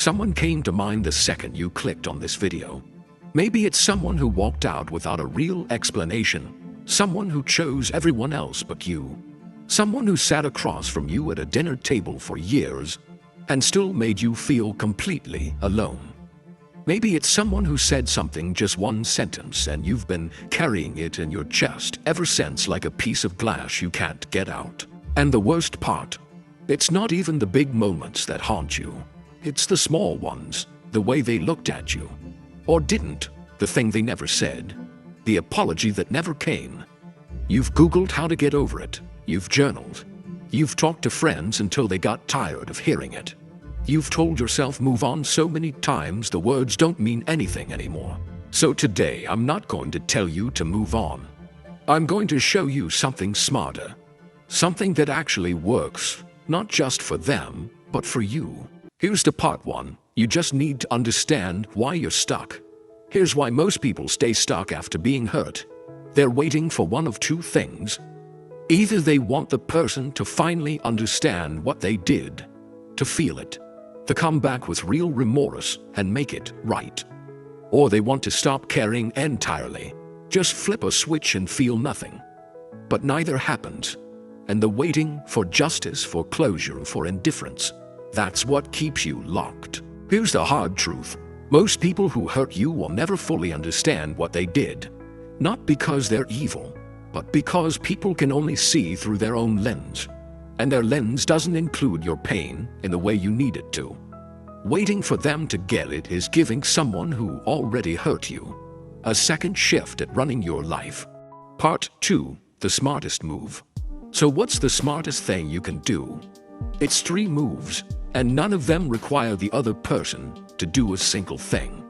Someone came to mind the second you clicked on this video. Maybe it's someone who walked out without a real explanation. Someone who chose everyone else but you. Someone who sat across from you at a dinner table for years and still made you feel completely alone. Maybe it's someone who said something, just one sentence, and you've been carrying it in your chest ever since, like a piece of glass you can't get out. And the worst part, it's not even the big moments that haunt you. It's the small ones, the way they looked at you. Or didn't, the thing they never said, the apology that never came. You've Googled how to get over it. You've journaled. You've talked to friends until they got tired of hearing it. You've told yourself move on so many times the words don't mean anything anymore. So today I'm not going to tell you to move on. I'm going to show you something smarter. Something that actually works, not just for them, but for you. Here's the part one. You just need to understand why you're stuck. Here's why most people stay stuck after being hurt. They're waiting for one of two things. Either they want the person to finally understand what they did, to feel it, to come back with real remorse and make it right. Or they want to stop caring entirely, just flip a switch and feel nothing. But neither happens. And the waiting for justice, for closure, for indifference, that's what keeps you locked. Here's the hard truth. Most people who hurt you will never fully understand what they did. Not because they're evil, but because people can only see through their own lens. And their lens doesn't include your pain in the way you need it to. Waiting for them to get it is giving someone who already hurt you a second shift at running your life. Part 2. The smartest move. So what's the smartest thing you can do? It's 3 moves, and none of them require the other person to do a single thing.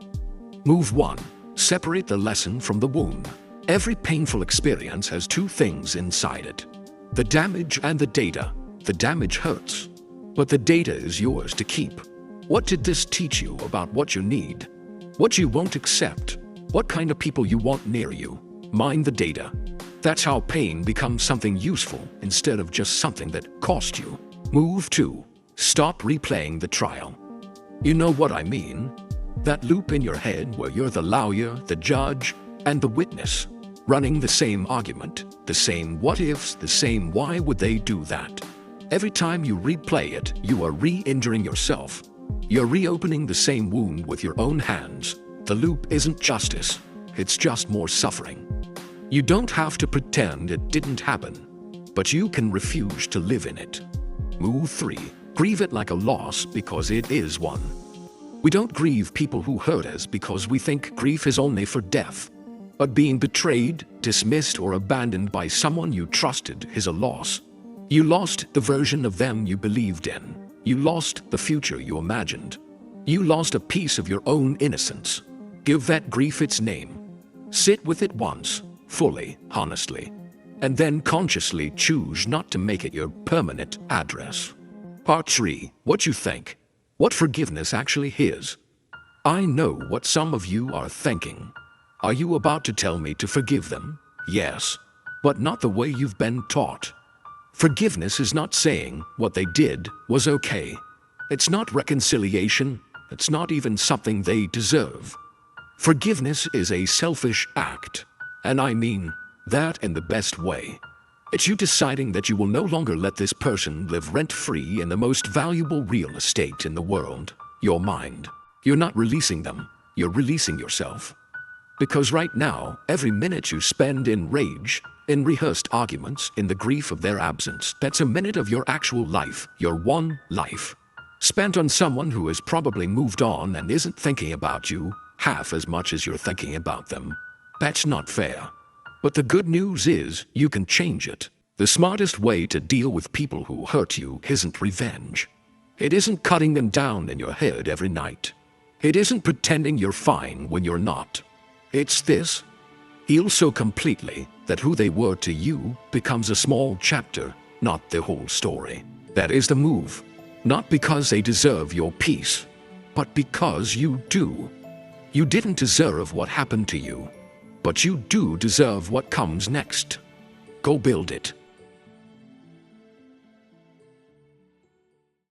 Move 1. Separate the lesson from the wound. Every painful experience has 2 things inside it: the damage and the data. The damage hurts, but the data is yours to keep. What did this teach you about what you need? What you won't accept? What kind of people you want near you? Mind the data. That's how pain becomes something useful instead of just something that cost you. Move 2. Stop replaying the trial. You know what I mean? That loop in your head where you're the lawyer, the judge, and the witness, running the same argument, the same what ifs, the same why would they do that. Every time you replay it, you are re-injuring yourself. You're reopening the same wound with your own hands. The loop isn't justice, it's just more suffering. You don't have to pretend it didn't happen, but you can refuse to live in it. Move 3. Grieve it like a loss because it is one. We don't grieve people who hurt us because we think grief is only for death. But being betrayed, dismissed, or abandoned by someone you trusted is a loss. You lost the version of them you believed in. You lost the future you imagined. You lost a piece of your own innocence. Give that grief its name. Sit with it once, fully, honestly, and then consciously choose not to make it your permanent address. Part 3. What you think. What forgiveness actually is. I know what some of you are thinking. Are you about to tell me to forgive them? Yes, but not the way you've been taught. Forgiveness is not saying what they did was okay. It's not reconciliation. It's not even something they deserve. Forgiveness is a selfish act, and I mean that in the best way. It's you deciding that you will no longer let this person live rent-free in the most valuable real estate in the world, your mind. You're not releasing them, you're releasing yourself. Because right now, every minute you spend in rage, in rehearsed arguments, in the grief of their absence, that's a minute of your actual life, your one life, spent on someone who has probably moved on and isn't thinking about you half as much as you're thinking about them. That's not fair. But the good news is, you can change it. The smartest way to deal with people who hurt you isn't revenge. It isn't cutting them down in your head every night. It isn't pretending you're fine when you're not. It's this: heal so completely that who they were to you becomes a small chapter, not the whole story. That is the move. Not because they deserve your peace, but because you do. You didn't deserve what happened to you, but you do deserve what comes next. Go build it.